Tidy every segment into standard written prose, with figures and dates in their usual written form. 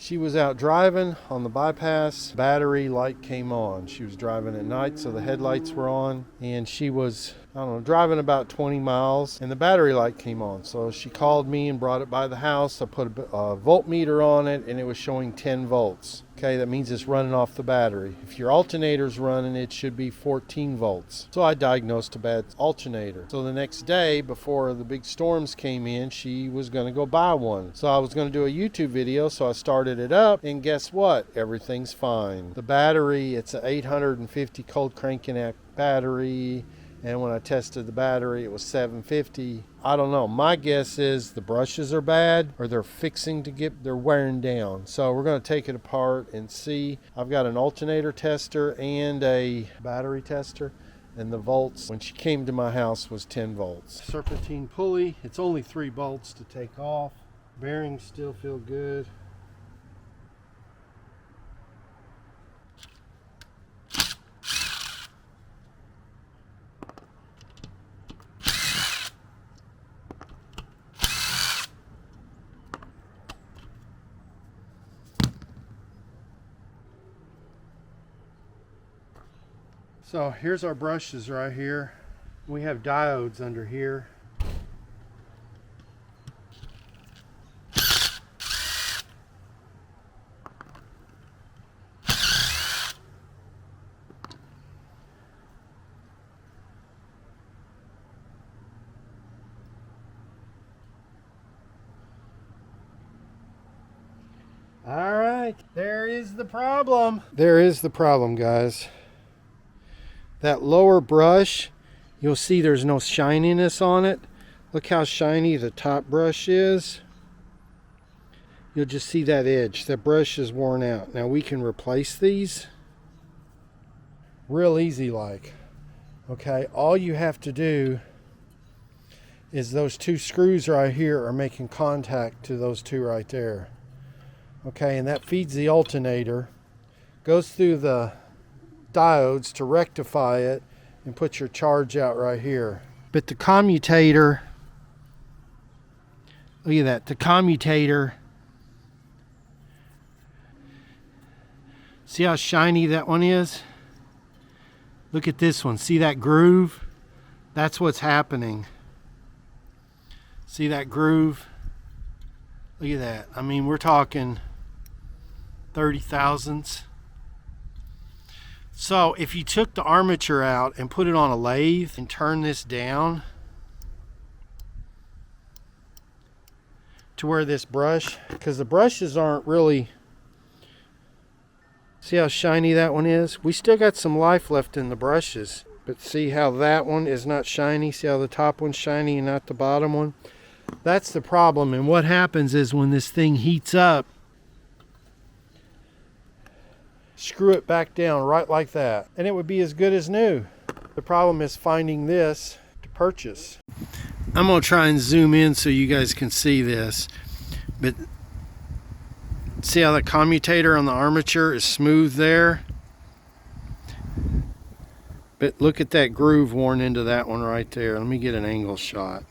She was out driving on the bypass. Battery light came on. She was driving at night, so the headlights were on, and she was, I don't know, driving about 20 miles, and the battery light came on. So she called me and brought it by the house. I put a voltmeter on it, and it was showing 10 volts. Okay, that means it's running off the battery. If your alternator's running, it should be 14 volts. So I diagnosed a bad alternator. So the next day, before the big storms came in, she was going to go buy one. So I was going to do a YouTube video, so I started it up, and guess what? Everything's fine. The battery, it's an 850 cold cranking amp battery, and when I tested the battery, it was 750. I don't know. My guess is the brushes are bad, or they're wearing down. So we're going to take it apart and see. I've got an alternator tester and a battery tester, and the volts when she came to my house was 10 volts. Serpentine pulley. It's only 3 bolts to take off. Bearings still feel good. So here's our brushes right here. We have diodes under here. All right, there is the problem. There is the problem, guys. That lower brush, you'll see there's no shininess on it. Look how shiny the top brush is. You'll just see that edge. That brush is worn out. Now we can replace these real easy like. Okay, all you have to do is those 2 screws right here are making contact to those 2 right there. Okay, and that feeds the alternator, goes through the diodes to rectify it and put your charge out right here. But the commutator, look at that, the commutator, see how shiny that one is? Look at this one, see that groove? That's what's happening. See that groove? Look at that. I mean, we're talking 30 thousandths. So if you took the armature out and put it on a lathe and turn this down to where this brush, because the brushes aren't really, see how shiny that one is? We still got some life left in the brushes, but see how that one is not shiny? See how the top one's shiny and not the bottom one? That's the problem. And what happens is when this thing heats up, screw it back down right like that, and it would be as good as new. The problem is finding this to purchase. I'm gonna try and zoom in so you guys can see this, but see how the commutator on the armature is smooth there? But look at that groove worn into that one right there. Let me get an angle shot.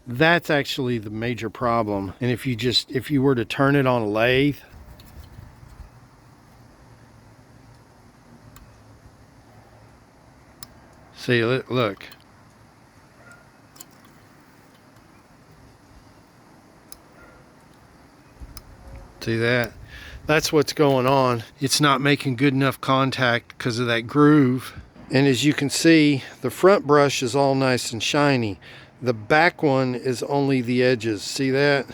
That's actually the major problem. And if you were to turn it on a lathe, see, look. See that? That's what's going on. It's not making good enough contact because of that groove. And as you can see, the front brush is all nice and shiny. The back one is only the edges. See that?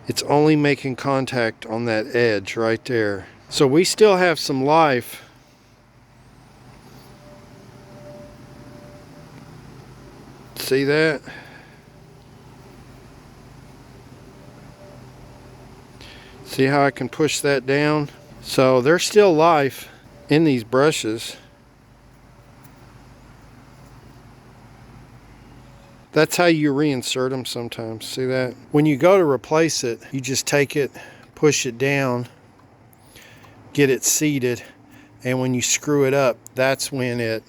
It's only making contact on that edge right there. So we still have some life. See that? See how I can push that down? So there's still life in these brushes. That's how you reinsert them sometimes. See that? When you go to replace it, you just take it, push it down, get it seated, and when you screw it up, that's when it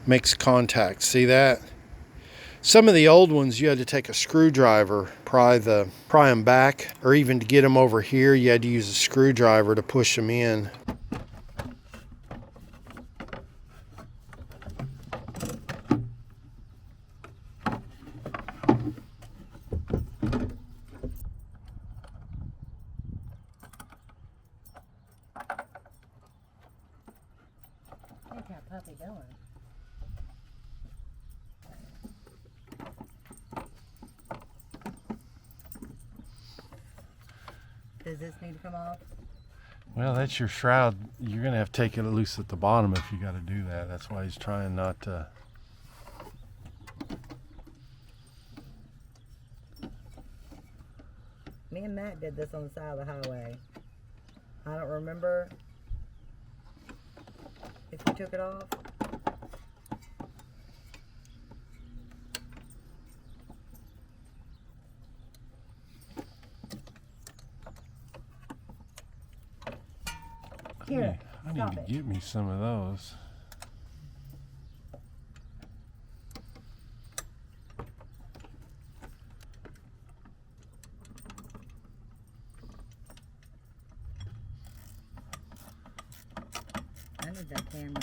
makes contact. See that? Some of the old ones you had to take a screwdriver, pry them back, or even to get them over here you had to use a screwdriver to push them in. How's that puppy doing? Does this need to come off? Well, that's your shroud. You're going to have to take it loose at the bottom if you got to do that. That's why he's trying not to. Me and Matt did this on the side of the highway. I don't remember if we took it off. Here, I need to get me some of those. I need that camera.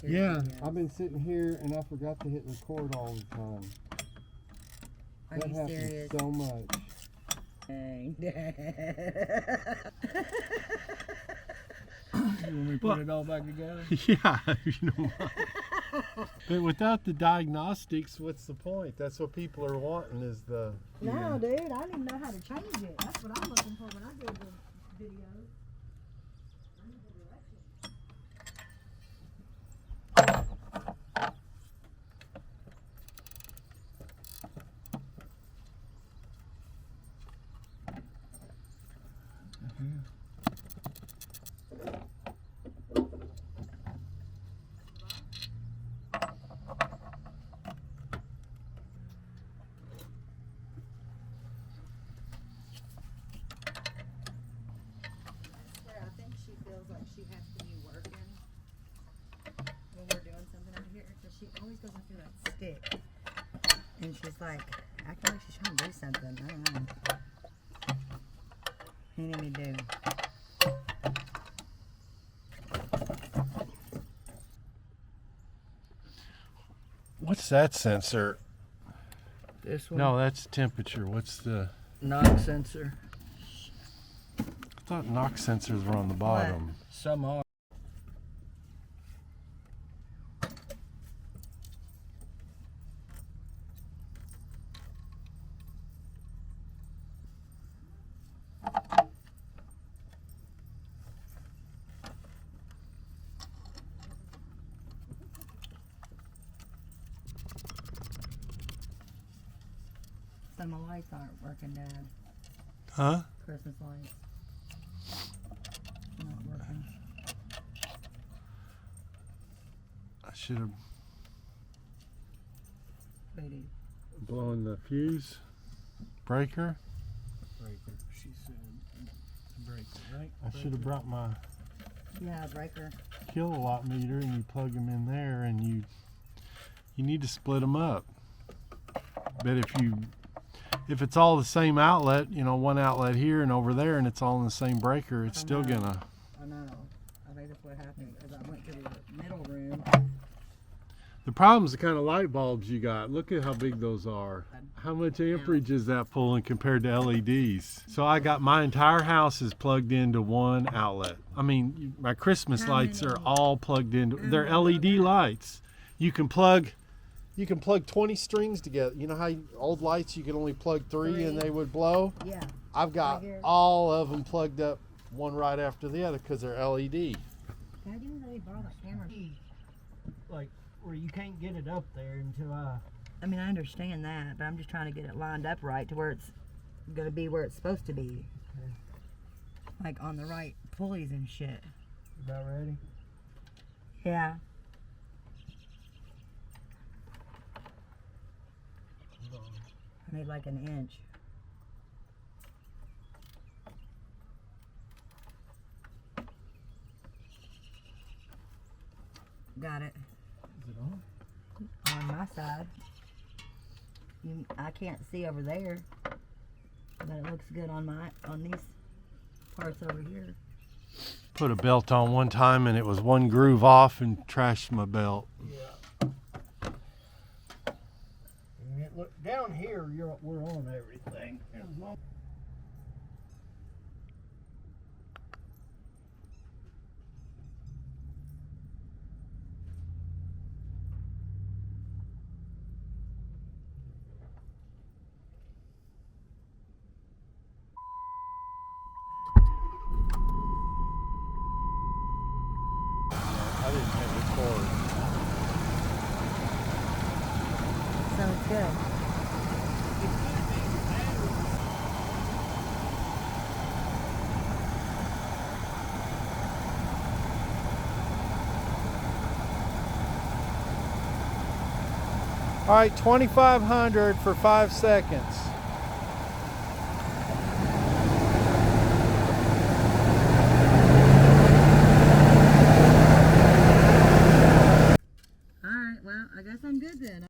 Yeah, I've been sitting here and I forgot to hit record all the time. Are That you happens serious? so much. Dang. You want me to put it all back together? Yeah, you know. But without the diagnostics, what's the point? That's what people are wanting is the. No, dude, I don't even know how to change it. That's what I'm looking for when I do the videos. I need the directions. I think she feels like she has to be working when we're doing something out here because she always goes up to that stick and she's like acting like she's trying to do something. I don't know. You need me to do. What's that sensor? This one? No, that's temperature. What's the? Knock sensor. I thought knock sensors were on the bottom. Some are. Some of the lights aren't working, Dad. Huh? Christmas lights. Not working. I should have Lady. blown the fuse breaker. Breaker. She said breaker, right? I should have brought my Yeah, breaker. kilowatt meter and you plug them in there and you need to split them up. But if it's all the same outlet, you know, one outlet here and over there and it's all in the same breaker, it's still gonna. I know. I think that's what happened because I went to the middle room. The problem's the kind of light bulbs you got. Look at how big those are. How much amperage is that pulling compared to LEDs? So I got my entire house is plugged into one outlet. I mean, my Christmas lights are all plugged into. They're LED lights. You can plug 20 strings together. You know how old lights you could only plug three and they would blow? Yeah. I've got Right here. all of them plugged up one right after the other because they're LED. Dad, you know they borrow that camera. Like where you can't get it up there until I mean, I understand that, but I'm just trying to get it lined up right to where it's gonna be where it's supposed to be. Like on the right pulleys and shit. about ready. Yeah. I need like an inch. Got it. Is it on? side. I can't see over there, but it looks good on these parts over here. Put a belt on one time and it was one groove off and trashed my belt. Yeah. And look down here. We're on everything. As long I didn't hit record. So it's good. All right, 2,500 for 5 seconds. All right, well, I guess I'm good then.